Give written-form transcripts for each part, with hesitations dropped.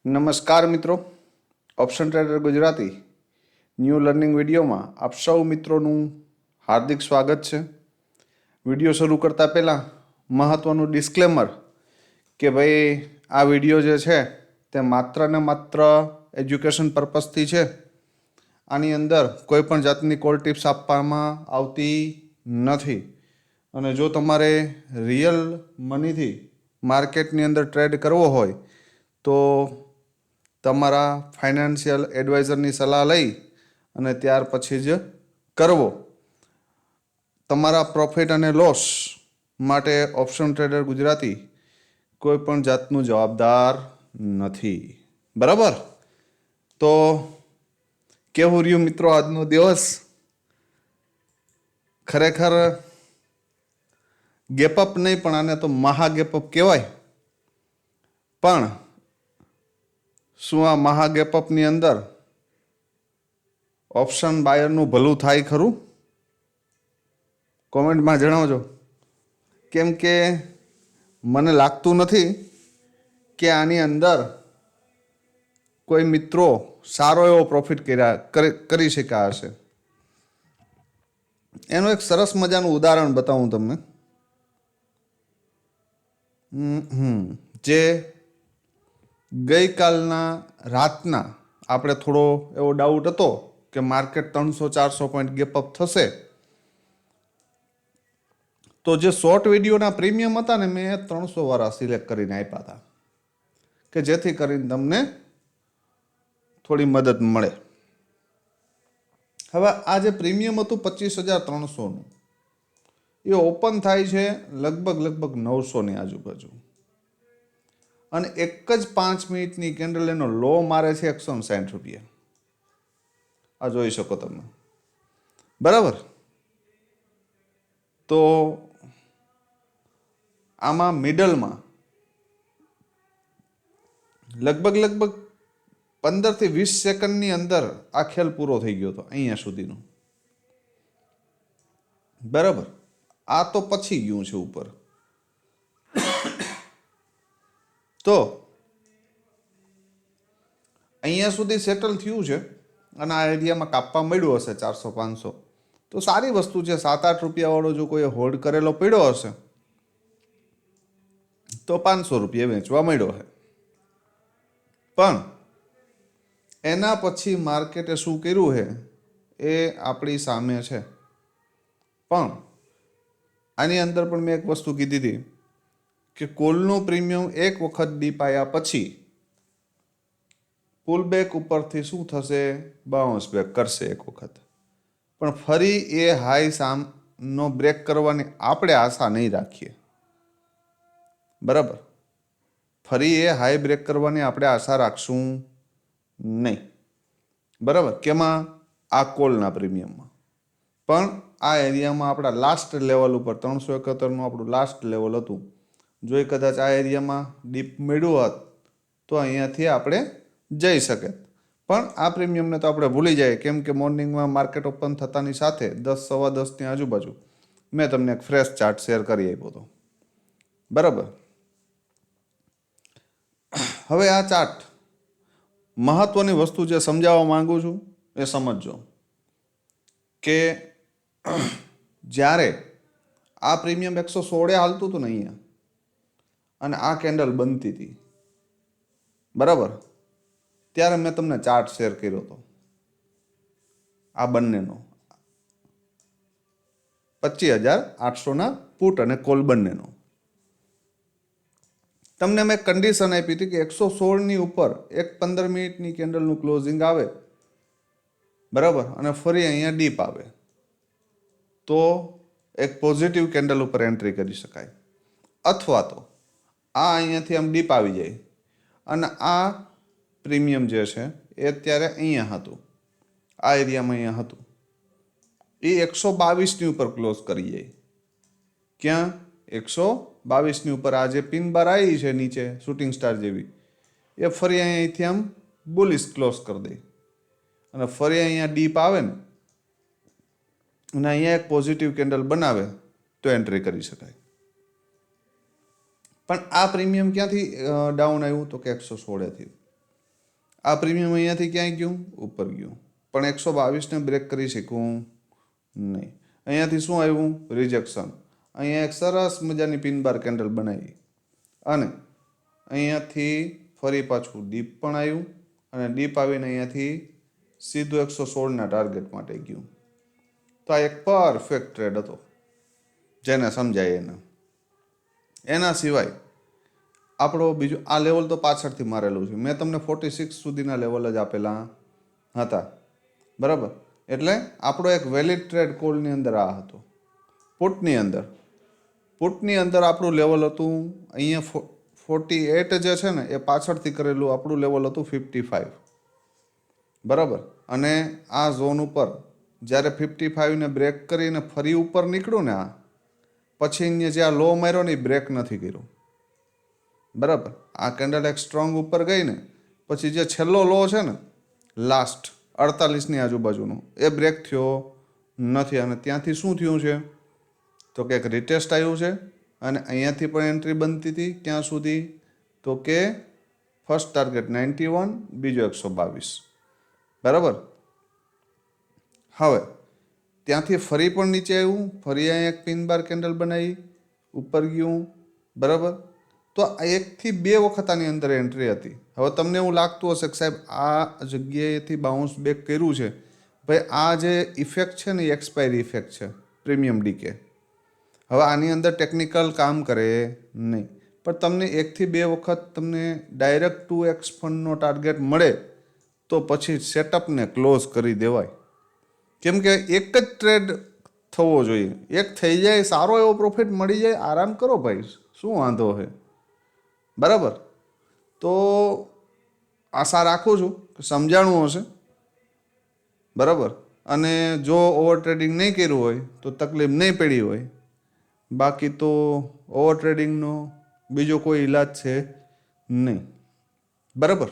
નમસ્કાર મિત્રો, option trader Gujarati new learning વિડીયોમાં આપ સૌ મિત્રોનું હાર્દિક સ્વાગત છે. વિડીયો શરૂ કરતા પહેલાં મહત્ત્વનું ડિસ્ક્લેમર કે ભાઈ આ વિડીયો જે છે તે માત્ર ને માત્ર એજ્યુકેશન પર્પઝથી છે. આની અંદર કોઈ પણ જાતની કોલ ટિપ્સ આપવામાં આવતી નથી અને જો તમારે રિયલ મનીથી માર્કેટની અંદર ટ્રેડ કરવો હોય તો તમારા ફાઇનાન્શિયલ એડવાઇઝરની સલાહ લઈ અને ત્યાર પછી જ કરવો. તમારા પ્રોફિટ અને લોસ માટે ઓપ્શન ટ્રેડર ગુજરાતી કોઈ પણ જાતનું જવાબદાર નથી. બરાબર? તો કેવું રહ્યું મિત્રો આજનો દિવસ? ખરેખર ગેપઅપ નહીં પણ આને તો મહા ગેપઅપ કહેવાય. પણ શું આ મહા ગેપઅપની અંદર ઓપ્શન બાયરનું ભલું થાય ખરું? કોમેન્ટમાં જણાવજો. કેમ કે મને લાગતું નથી કે આની અંદર કોઈ મિત્રો સારો એવો પ્રોફિટ કરી શક્યા હશે. એનું એક સરસ મજાનું ઉદાહરણ બતાવું તમને. જે ગઈકાલના રાતના આપણે થોડો એવો ડાઉટ હતો કે માર્કેટ 300-400 પોઈન્ટ ગેપઅપ થશે. તો જે શોર્ટ વિડીયોના પ્રીમિયમ હતા ને મેં 300 વાળા સિલેક્ટ કરીને આપ્યા હતા કે જેથી કરીને તમને થોડી મદદ મળે. હવે આ જે પ્રીમિયમ હતું 25,300નું એ ઓપન થાય છે લગભગ 900ની આજુબાજુ અને એક જ 5 મિનિટની કેન્ડલ એનો લો મારે છે 160 રૂપિયા. આ જોઈ શકો તમે. બરાબર? તો આમાં મિડલમાં લગભગ 15 થી 20 સેકન્ડની અંદર આ ખેલ પૂરો થઈ ગયો હતો અહીંયા સુધીનો. બરાબર? આ તો પછી ગયું છે ઉપર. તો અહીંયા સુધી સેટલ થયું છે અને આ એરિયામાં કાપવા મળ્યું હશે 400-500. તો સારી વસ્તુ છે. 7-8 રૂપિયાવાળો જો કોઈ હોલ્ડ કરેલો પડ્યો હશે તો 500 રૂપિયા વેચવા મળ્યો છે. પણ એના પછી માર્કેટે શું કર્યું છે એ આપણી સામે છે. પણ આની અંદર પણ મેં એક વસ્તુ કીધી હતી કે કોલનું પ્રીમિયમ એક વખત ડીપ આવ્યા પછી પુલ બેક ઉપરથી શું થશે? બાઉન્સ બેક કરશે એક વખત. પણ ફરી એ હાઈ સામનો બ્રેક કરવાની આપણે આશા નહીં રાખીએ. બરાબર? ફરી એ હાઈ બ્રેક કરવાની આપણે આશા રાખશું નહીં. બરાબર? કેમાં? આ કોલના પ્રીમિયમમાં. પણ આ એરિયામાં આપણા લાસ્ટ લેવલ ઉપર 371નું આપણું લાસ્ટ લેવલ હતું. જો એ કદાચ આ એરિયામાં ડીપ મળ્યું હોત તો અહીંયાથી આપણે જઈ શકે. પણ આ પ્રીમિયમને તો આપણે ભૂલી જાય કેમ કે મોર્નિંગમાં માર્કેટ ઓપન થતાની સાથે 10-10:15ની આજુબાજુ મેં તમને એક ફ્રેશ ચાર્ટ શેર કરી આપ્યો હતો. બરાબર? હવે આ ચાર્ટ મહત્વની વસ્તુ જે સમજાવવા માંગુ છું એ સમજજો કે જ્યારે આ પ્રીમિયમ 116 હાલતું હતું ને અહીંયા અને આ કેન્ડલ બનતી હતી, બરાબર, ત્યારે મેં તમને ચાર્ટ શેર કર્યો હતો આ બંનેનો 25,800ના પુટ અને કોલ બંનેનો. તમને મેં કન્ડિશન આપી હતી કે 116ની ઉપર એક 15 મિનિટની કેન્ડલનું ક્લોઝિંગ આવે, બરાબર, અને ફરી અહીંયા ડીપ આવે તો એક પોઝિટિવ કેન્ડલ ઉપર એન્ટ્રી કરી શકાય. અથવા તો આ અહીંયાથી આમ ડીપ આવી જાય અને આ પ્રીમિયમ જે છે એ અત્યારે અહીંયા હતું, આ એરિયામાં અહીંયા હતું, એ 122ની ઉપર ક્લોઝ કરી જાય. ક્યાં? 122ની ઉપર. આ જે પિન બાર આવી છે નીચે શૂટિંગ સ્ટાર જેવી, એ ફરી અહીંયાથી આમ બુલિશ ક્લોઝ કરી દે અને ફરી અહીંયા ડીપ આવે ને અને અહીંયા એક પોઝિટિવ કેન્ડલ બનાવે તો એન્ટ્રી કરી શકાય. પણ આ પ્રીમિયમ ક્યાંથી ડાઉન આવ્યું? તો કે 116થી. આ પ્રીમિયમ અહીંયાથી ક્યાંય ગયું? ઉપર ગયું. પણ 122ને બ્રેક કરી શકું નહીં. અહીંયાથી શું આવ્યું? રિજેક્શન. અહીંયા એક સરસ મજાની પિન બાર કેન્ડલ બનાવી અને અહીંયાથી ફરી પાછું ડીપ પણ આવ્યું અને ડીપ આવીને અહીંયાથી સીધું 116ના ટાર્ગેટ માટે ગયું. તો આ એક પરફેક્ટ ટ્રેડ હતો જેને સમજાય એને. એના સિવાય આપણો બીજો આ લેવલ તો પાછળથી મારેલું છે. મેં તમને 46 સુધીના લેવલ જ આપેલા હતા, બરાબર. એટલે આપણો એક વેલિડ ટ્રેડ કોલની અંદર આ હતો. પુટની અંદર આપણું લેવલ હતું અહીંયા 48 જે છે ને એ પાછળથી કરેલું આપણું લેવલ હતું 55, બરાબર. અને આ ઝોન ઉપર જ્યારે 55ને બ્રેક કરીને ફરી ઉપર નીકળ્યું ને, આ પછી અહીંયા જે આ લો માર્યો ને એ બ્રેક નથી કર્યું, બરાબર. આ કેન્ડલ એક સ્ટ્રોંગ ઉપર ગઈ ને પછી જે છેલ્લો લો છે ને લાસ્ટ 48ની આજુબાજુનો એ બ્રેક થયો નથી. અને ત્યાંથી શું થયું છે તો કે એક રિટેસ્ટ આવ્યું છે અને અહીંયાથી પણ એન્ટ્રી બનતી હતી. ક્યાં સુધી તો કે ફર્સ્ટ ટાર્ગેટ 91, બીજો 122, બરાબર. હવે ત્યાંથી ફરી પણ નીચે આવ્યું, ફરી અહીંયા એક પિન બાર કેન્ડલ બનાવી, ઉપર ગયું, બરાબર. તો 1 થી 2 વખત આની અંદર એન્ટ્રી હતી. હવે તમને એવું લાગતું હશે કે સાહેબ આ જગ્યાએથી બાઉન્સ બેક કર્યું છે, ભાઈ આ જે ઇફેક્ટ છે ને એ એક્સપાયરી ઇફેક્ટ છે, પ્રીમિયમ ડીકે. હવે આની અંદર ટેકનિકલ કામ કરે નહીં, પણ તમને 1 થી 2 વખત તમને ડાયરેક્ટ 2x ફંડનો ટાર્ગેટ મળે તો પછી સેટઅપને ક્લોઝ કરી દેવાય. કેમ કે એક જ ટ્રેડ થવો જોઈએ. એક થઈ જાય, સારો એવો પ્રોફિટ મળી જાય, આરામ કરો ભાઈ, શું વાંધો છે, બરાબર. તો આશા રાખું છું કે સમજાણું હશે, બરાબર. અને જો ઓવર ટ્રેડિંગ નહીં કર્યું હોય તો તકલીફ નહીં પડી હોય. બાકી તો ઓવર ટ્રેડિંગનો બીજો કોઈ ઈલાજ છે નહીં, બરાબર.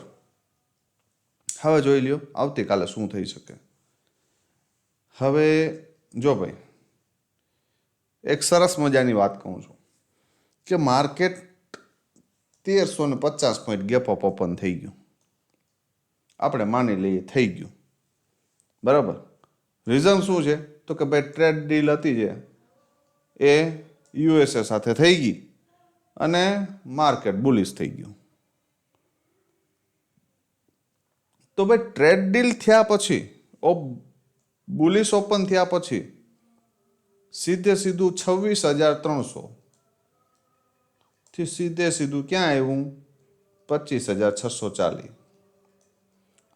હવે જોઈ લ્યો આવતીકાલે શું થઈ શકે. હવે જો ભાઈ એક સરસ મજાની વાત કહું છું કે market 1350 point gap up open થઈ ગયું. આપણે માની લઈએ થઈ ગયું, બરાબર. રીઝન શું છે તો કે ભાઈ ટ્રેડ ડીલ હતી જે એ યુએસએ સાથે થઈ ગઈ અને માર્કેટ બુલિશ થઈ ગયું. તો ભાઈ ટ્રેડ ડીલ થયા પછી બુલિશ ઓપન થયા પછી સીધું 26,300 થી સીધું ક્યાં આવ્યું 25,640.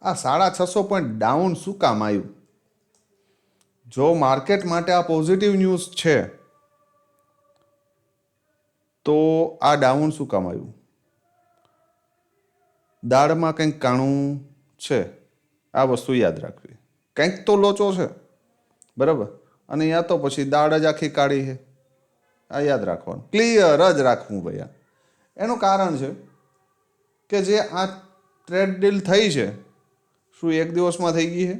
આ 650 પોઈન્ટ ડાઉન શું કામ આવ્યું? જો માર્કેટ માટે આ પોઝિટિવ ન્યૂઝ છે તો આ ડાઉન શું કામ આવ્યું? દાળમાં કંઈક કાણું છે, આ વસ્તુ યાદ રાખવી. કંઈક તો લોચો છે, બરાબર. અને યા તો પછી દાળ જ આખી કાઢી છે, આ યાદ રાખવાનું, ક્લિયર જ રાખવું ભાઈ. એનું કારણ છે કે જે આ ટ્રેડ ડીલ થઈ છે શું એક દિવસમાં થઈ ગઈ છે?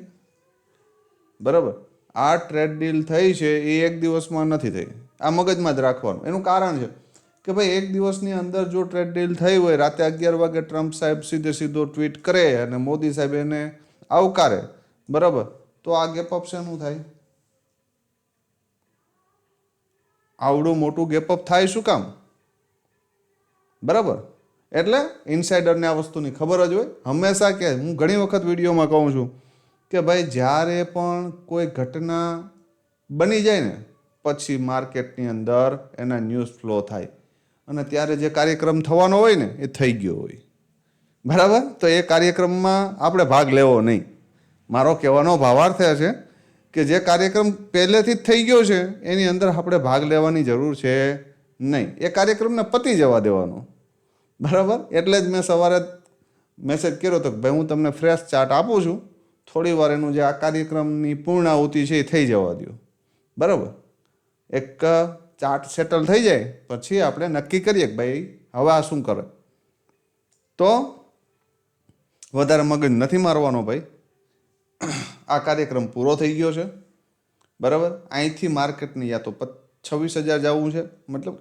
બરાબર. આ ટ્રેડ ડીલ થઈ છે એ એક દિવસમાં નથી થઈ, આ મગજમાં જ રાખવાનું. એનું કારણ છે કે ભાઈ એક દિવસની અંદર જો ટ્રેડ ડીલ થઈ હોય, રાતે 11 વાગે ટ્રમ્પ સાહેબ સીધો ટ્વીટ કરે અને મોદી સાહેબ એને આવકારે, બરાબર, તો આ ગેપઅપ શેનું થાય? આવડું મોટું ગેપઅપ થાય શું કામ? બરાબર. એટલે ઇનસાઇડરને આ વસ્તુની ખબર જ હોય હંમેશા. કે હું ઘણી વખત વિડીયોમાં કહું છું કે ભાઈ જ્યારે પણ કોઈ ઘટના બની જાય ને પછી માર્કેટની અંદર એના ન્યૂઝ ફ્લો થાય અને ત્યારે જે કાર્યક્રમ થવાનો હોય ને એ થઈ ગયો હોય, બરાબર. તો એ કાર્યક્રમમાં આપણે ભાગ લેવો નહીં. મારો કહેવાનો ભાવાર્થ છે કે જે કાર્યક્રમ પહેલેથી જ થઈ ગયો છે એની અંદર આપણે ભાગ લેવાની જરૂર છે નહીં. એ કાર્યક્રમને પતી જવા દેવાનો, બરાબર. એટલે જ મેં સવારે મેસેજ કર્યો હતો કે ભાઈ હું તમને ફ્રેશ ચાર્ટ આપું છું, થોડી વાર એનું જે આ કાર્યક્રમની પૂર્ણાહુતિ છે એ થઈ જવા દો, બરાબર. એક ચાર્ટ સેટલ થઈ જાય પછી આપણે નક્કી કરીએ કે ભાઈ હવે આ શું કરે. તો વધારે મગજ નથી મારવાનો ભાઈ. આ કાર્યક્રમ પૂરો થઈ ગયો છે, બરાબર. અહીંથી માર્કેટની યા તો 26,000 જવું છે, મતલબ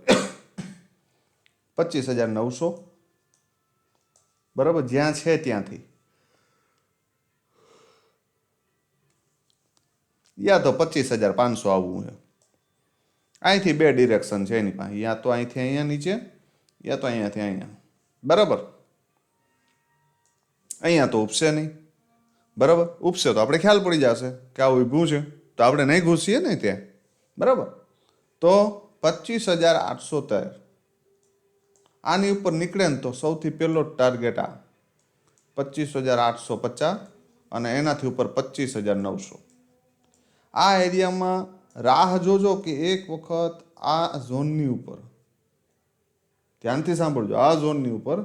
25,900, બરાબર, જ્યાં છે ત્યાંથી યા તો 25,500 આવવું છે. અહીંથી બે ડિરેક્શન છે એની પાસે, યા તો અહીંથી અહીંયા નીચે, યા તો અહીંયાથી અહીંયા. બરાબર, અહીંયા તો ઉપસે નહીં. બરાબર, ઉપસે તો આપણે ખ્યાલ પડી જશે કે આ ઊભું છે, તો આપણે નહીં ઘૂસીએ ને ત્યાં. બરાબર, તો 25,813 આની ઉપર નીકળે ને તો સૌથી પહેલો ટાર્ગેટ આ 25,850 અને એનાથી ઉપર 25,900. આ એરિયામાં રાહ જોજો કે એક વખત આ ઝોનની ઉપર, ધ્યાનથી સાંભળજો, આ ઝોનની ઉપર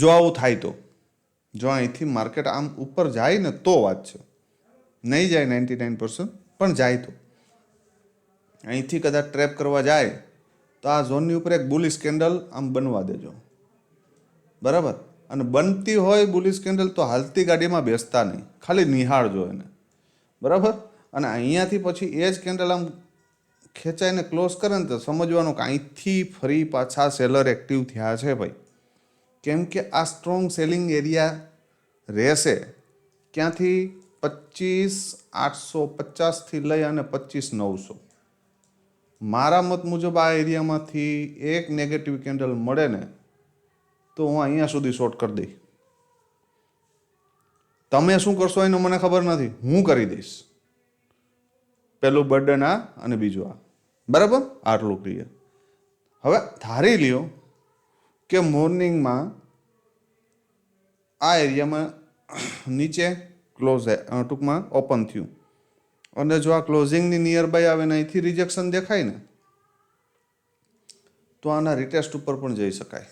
જો આવું થાય તો, જો અહીંથી માર્કેટ આમ ઉપર જાય ને તો વાત છે, નહીં જાય 99%, પણ જાય તો અહીંથી કદાચ ટ્રેપ કરવા જાય તો આ ઝોનની ઉપર એક બુલિશ કેન્ડલ આમ બનવા દેજો. બરાબર, અને બનતી હોય બુલિશ કેન્ડલ તો હાલતી ગાડીમાં બેસતા નહીં, ખાલી નિહાળજો એને. બરાબર, અને અહીંયાથી પછી એ જ કેન્ડલ આમ ખેંચાઈને ક્લોઝ કરે ને તો સમજવાનું કે અહીંથી ફરી પાછા સેલર એક્ટિવ થયા છે ભાઈ. કેમ કે આ સ્ટ્રોંગ સેલિંગ એરિયા રહેશે ક્યાંથી? 25,850થી લઈ અને 25,900. મારા મત મુજબ આ એરિયામાંથી એક નેગેટિવ કેન્ડલ મળે ને તો હું અહીંયા સુધી શોર્ટ કરી દઈશ. તમે શું કરશો એનું મને ખબર નથી, હું કરી દઈશ. પેલું બર્ડન આ અને બીજું આ. બરાબર, આટલું ક્લિયર. હવે ધારી લ્યો કે મોર્નિંગમાં આ એરિયામાં નીચે ક્લોઝ ટૂંકમાં ઓપન થયું અને જો આ ક્લોઝિંગની નિયર બાય આવે ને અહીંથી રિજેક્શન દેખાય ને તો આના રિટેસ્ટ ઉપર પણ જઈ શકાય.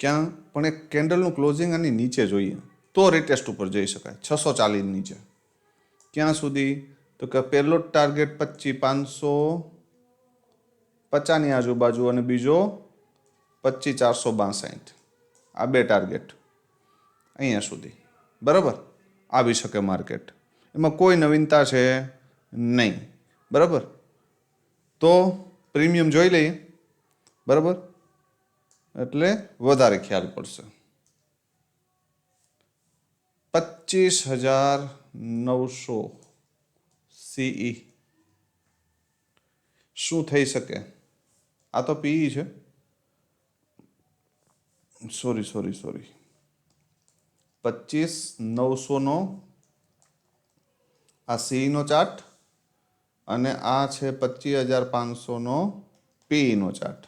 ક્યાં પણ એક કેન્ડલનું ક્લોઝિંગ આની નીચે જોઈએ તો રિટેસ્ટ ઉપર જઈ શકાય, 640 નીચે. ક્યાં સુધી? તો કે પહેલો ટાર્ગેટ 25,550ની આજુબાજુ અને બીજો 25,462. આ બે ટાર્ગેટ અહીંયા સુધી. બરાબર, આવી શકે માર્કેટ, એમાં કોઈ નવીનતા છે નહીં. બરાબર, તો પ્રીમિયમ જોઈ લઈએ. બરાબર, એટલે વધારે ખ્યાલ પડશે. 25,900 CE શું થઈ શકે? આ તો PE છે, સોરી 25,900નો આ CE નો ચાર્ટ અને આ છે 25,500નો PE નો ચાર્ટ.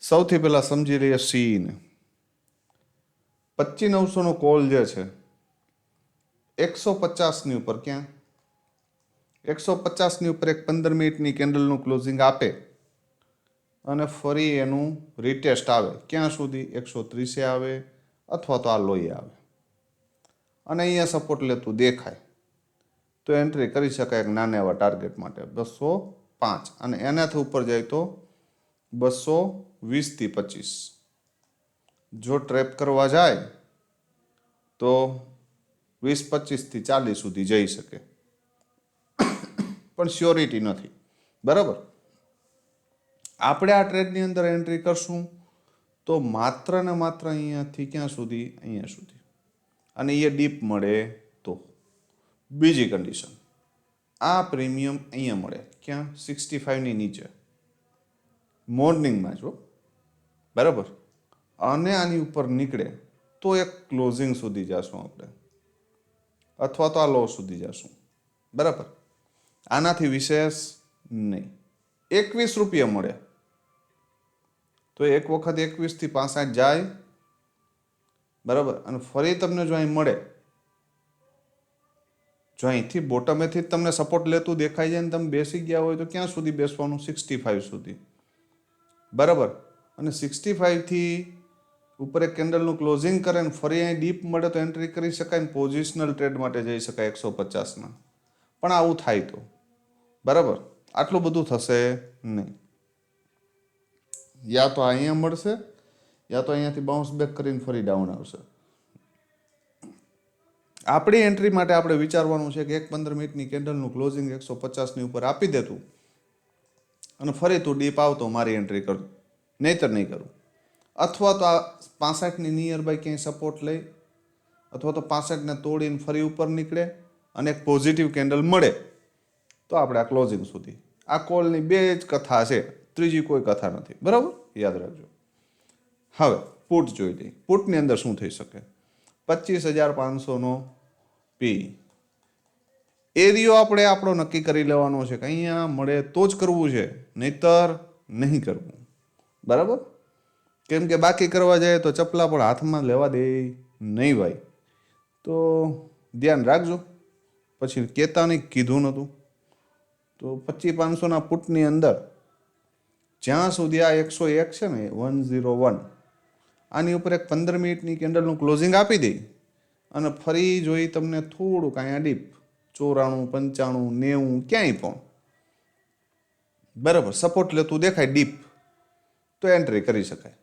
સૌથી પહેલા સમજી લઈએ CE ને. 25,900નો કોલ જે છે 150ની ઉપર, ક્યાં 150ની ઉપર એક 15 મિનિટની કેન્ડલનું ક્લોઝિંગ આપે અને ફરી એનું રિટેસ્ટ આવે ક્યાં સુધી? 130 આવે અથવા તો આ લોહી આવે અને અહીંયા સપોર્ટ લેતું દેખાય તો એન્ટ્રી કરી શકાય એક નાના એવા ટાર્ગેટ માટે 205, અને એનાથી ઉપર જાય તો 220થી 25. જો ટ્રેપ કરવા જાય તો 20-25થી 40 સુધી જઈ શકે, પણ શ્યોરિટી નથી. બરાબર, આપણે આ ટ્રેડની અંદર એન્ટ્રી કરશું તો માત્ર ને માત્ર અહીંયાથી ક્યાં સુધી? અહીંયા સુધી. અને એ ડીપ મળે તો. બીજી કન્ડિશન, આ પ્રીમિયમ અહીંયા મળે ક્યાં? 65ની નીચે મોર્નિંગમાં જો. બરાબર, અને આની ઉપર નીકળે તો એક ક્લોઝિંગ સુધી જશું આપણે, અથવા તો આ લો સુધી જશું. બરાબર, આનાથી વિશેષ નહીં. 21 રૂપિયા મળે તો એક વખત 21થી 65 જાય. બરાબર, અને ફરી તમને જો અહીં મળે, જો અહીંથી બોટમેથી તમને સપોર્ટ લેતું દેખાઈ જાય ને તમે બેસી ગયા હોય તો ક્યાં સુધી બેસવાનું? 65 સુધી. બરાબર, અને 65થી ઉપર એક કેન્ડલનું ક્લોઝિંગ કરે ને ફરી અહીં ડીપ મળે તો એન્ટ્રી કરી શકાય ને પોઝિશનલ ટ્રેડ માટે જઈ શકાય 150ના. પણ આવું થાય તો બરાબર, આટલું બધું થશે નહીં. યા તો અહીંયા મળશે યા તો અહીંયાથી બાઉન્સ બેક કરીને ફરી ડાઉન આવશે. આપણી એન્ટ્રી માટે આપણે વિચારવાનું છે કે એક 15 મિનિટની કેન્ડલનું ક્લોઝિંગ 150ની ઉપર આપી દેતું અને ફરી તું ડીપ આવતો મારી એન્ટ્રી કરું, નહીતર નહીં કરું. અથવા તો આ 65ની નિયર બાય ક્યાંય સપોર્ટ લઈ અથવા તો 65ને તોડીને ફરી ઉપર નીકળે અને એક પોઝિટિવ કેન્ડલ મળે તો આપણે આ ક્લોઝિંગ સુધી. આ કોલની બે જ કથા છે, ત્રીજી કોઈ કથા નથી. બરાબર, યાદ રાખજો. હવે પુટ જોઈ લઈએ. પુટની અંદર શું થઈ શકે? 25,500નો પી. એરિયો આપણે આપણો નક્કી કરી લેવાનો છે કે અહીંયા મળે તો જ કરવું છે, નહીતર નહીં કરવું. બરાબર, કેમ કે બાકી કરવા જાય તો ચપલા પણ હાથમાં લેવા દે નહીં ભાઈ. તો ધ્યાન રાખજો, પછી કહેતા નહીં કીધું નહોતું. તો 25,500ના પુટની અંદર જ્યાં સુધી આ 101 છે ને 101, આની ઉપર એક 15 મિનિટની કેન્ડલનું ક્લોઝિંગ આપી દઈ અને ફરી જોઈ તમને થોડુંક અહીંયા ડીપ 94, 95, 90 ક્યાંય પણ બરાબર સપોર્ટ લેતું દેખાય ડીપ, તો એન્ટ્રી કરી શકાય.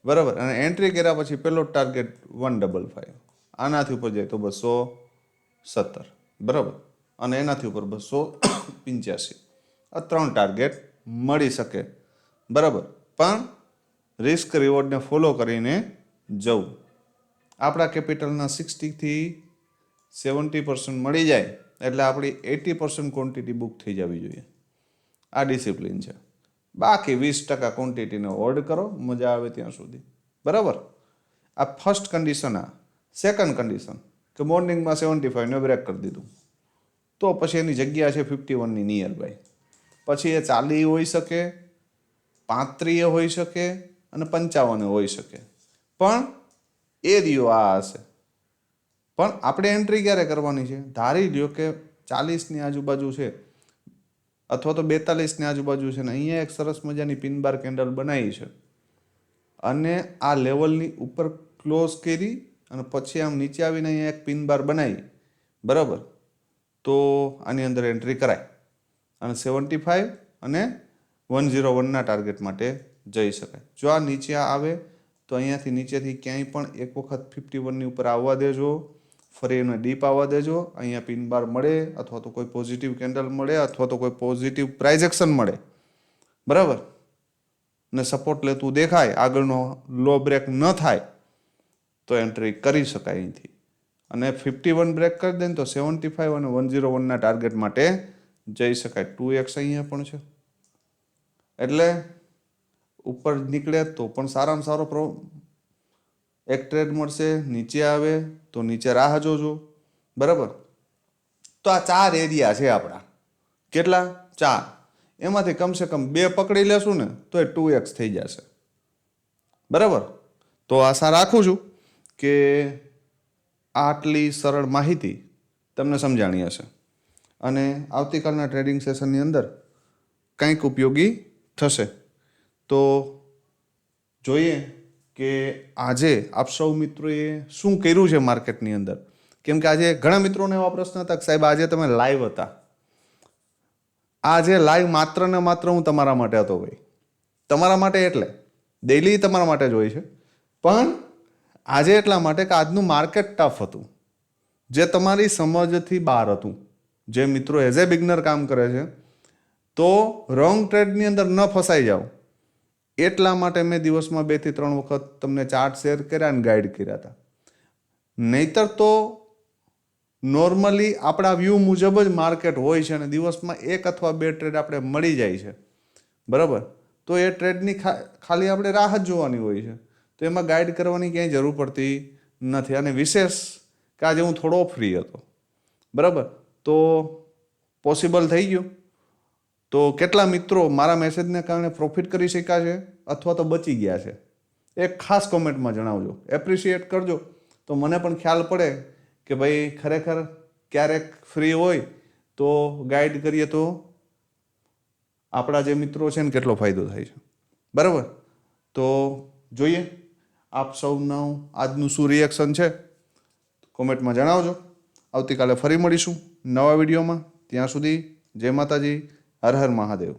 બરાબર, અને એન્ટ્રી કર્યા પછી પેલો ટાર્ગેટ 155, આનાથી ઉપર જાય તો 217. બરાબર, અને એનાથી ઉપર 285. આ 3 ટાર્ગેટ મળી શકે. બરાબર, પણ રિસ્ક રિવોર્ડને ફોલો કરીને જવું. આપણા કેપિટલના 60થી 70% મળી જાય એટલે આપણી 80% ક્વોન્ટિટી બુક થઈ જવી જોઈએ. આ ડિસિપ્લિન છે. બાકી 20% ક્વોન્ટિટીને હોલ્ડ કરો મજા આવે ત્યાં સુધી. બરાબર, આ ફર્સ્ટ કન્ડિશન. આ સેકન્ડ કન્ડિશન કે મોર્નિંગમાં 75ને બ્રેક કરી દીધું તો પછી એની જગ્યા છે 51ની નિયર બાય. પછી એ 40 હોઈ શકે, 35 હોઈ શકે અને 55 હોઈ શકે, પણ એરિયો આ હશે. પણ આપણે એન્ટ્રી ક્યારે કરવાની છે? ધારી લ્યો કે 40ની આજુબાજુ છે અથવા તો 42ની આજુબાજુ છે ને અહીંયા એક સરસ મજાની પિન બાર કેન્ડલ બનાવી છે અને આ લેવલની ઉપર ક્લોઝ કરી અને પછી આમ નીચે આવીને અહીંયા એક પિન બાર બનાવી. બરાબર, તો આની અંદર એન્ટ્રી કરાય અને 75 અને 101ના ટાર્ગેટ માટે જઈ શકાય. જો આ નીચે આવે તો અહીંયાથી નીચેથી ક્યાંય પણ એક વખત 51ની ઉપર આવવા દેજો, ફરી એને ડીપ આવવા દેજો. અહીંયા પિન બાર મળે અથવા તો કોઈ પોઝિટિવ કેન્ડલ મળે અથવા તો કોઈ પોઝિટિવ પ્રાઇઝ એક્શન મળે, બરાબર, ને સપોર્ટ લેતું દેખાય, આગળનો લો બ્રેક ન થાય તો એન્ટ્રી કરી શકાય અહીંથી. અને 51 બ્રેક કરી દે તો 75 અને 101ના ટાર્ગેટ માટે જઈ શકાય. 2x અહીંયા પણ છે એટલે ઉપર નીકળે તો પણ સારામાં સારો એક ટ્રેડ મળશે. નીચે આવે તો નીચે રાહ જોજો. બરાબર, તો આ 4 એરિયા છે આપણા. કેટલા? 4. એમાંથી કમસે કમ 2 પકડી લેશું ને તો એ 2x થઈ જશે. બરાબર, તો આશા રાખું છું કે આટલી સરળ માહિતી તમને સમજાણી હશે અને આવતીકાલના ટ્રેડિંગ સેશનની અંદર કંઈક ઉપયોગી થશે. તો જોઈએ કે આજે આપ સૌ મિત્રોએ શું કર્યું છે માર્કેટની અંદર. કેમ કે આજે ઘણા મિત્રોને એવા પ્રશ્ન હતા કે સાહેબ આજે તમે લાઈવ હતા. આજે લાઈવ માત્ર ને માત્ર હું તમારા માટે હતો ભાઈ. તમારા માટે એટલે ડેઈલી તમારા માટે જ હોય છે, પણ આજે એટલા માટે કે આજનું માર્કેટ ટફ હતું, જે તમારી સમજથી બહાર હતું. જે મિત્રો એઝ એ બિગનર કામ કરે છે તો રોંગ ટ્રેડની અંદર ન ફસાઈ જાઓ એટલા માટે મેં દિવસમાં 2 થી 3 વખત તમને ચાર્ટ શેર કર્યા અને ગાઈડ કર્યા હતા. નહીતર તો નોર્મલી આપણા વ્યૂ મુજબ જ માર્કેટ હોય છે અને દિવસમાં 1 અથવા 2 ટ્રેડ આપણે મળી જાય છે. બરાબર, તો એ ટ્રેડની ખાલી આપણે રાહ જ જોવાની હોય છે. તો એમાં ગાઈડ કરવાની ક્યાંય જરૂર પડતી નથી. અને વિશેષ કે આજે હું થોડો ફ્રી હતો. બરાબર, તો પોસિબલ થઈ ગયું. તો કેટલા મિત્રો મારા મેસેજને કારણે પ્રોફિટ કરી શક્યા છે અથવા તો બચી ગયા છે એ ખાસ કોમેન્ટમાં જણાવજો. એપ્રિશિએટ કરજો તો મને પણ ખ્યાલ પડે કે ભાઈ ખરેખર ક્યારેક ફ્રી હોય તો ગાઈડ કરીએ તો આપણા જે મિત્રો છે ને કેટલો ફાયદો થાય છે. બરાબર, તો જોઈએ આપ સૌનું આજનું શું રિએક્શન છે કોમેન્ટમાં જણાવજો. આવતીકાલે ફરી મળીશું નવા વિડીયોમાં. ત્યાં સુધી જય માતાજી, હર હર મહાદેવ.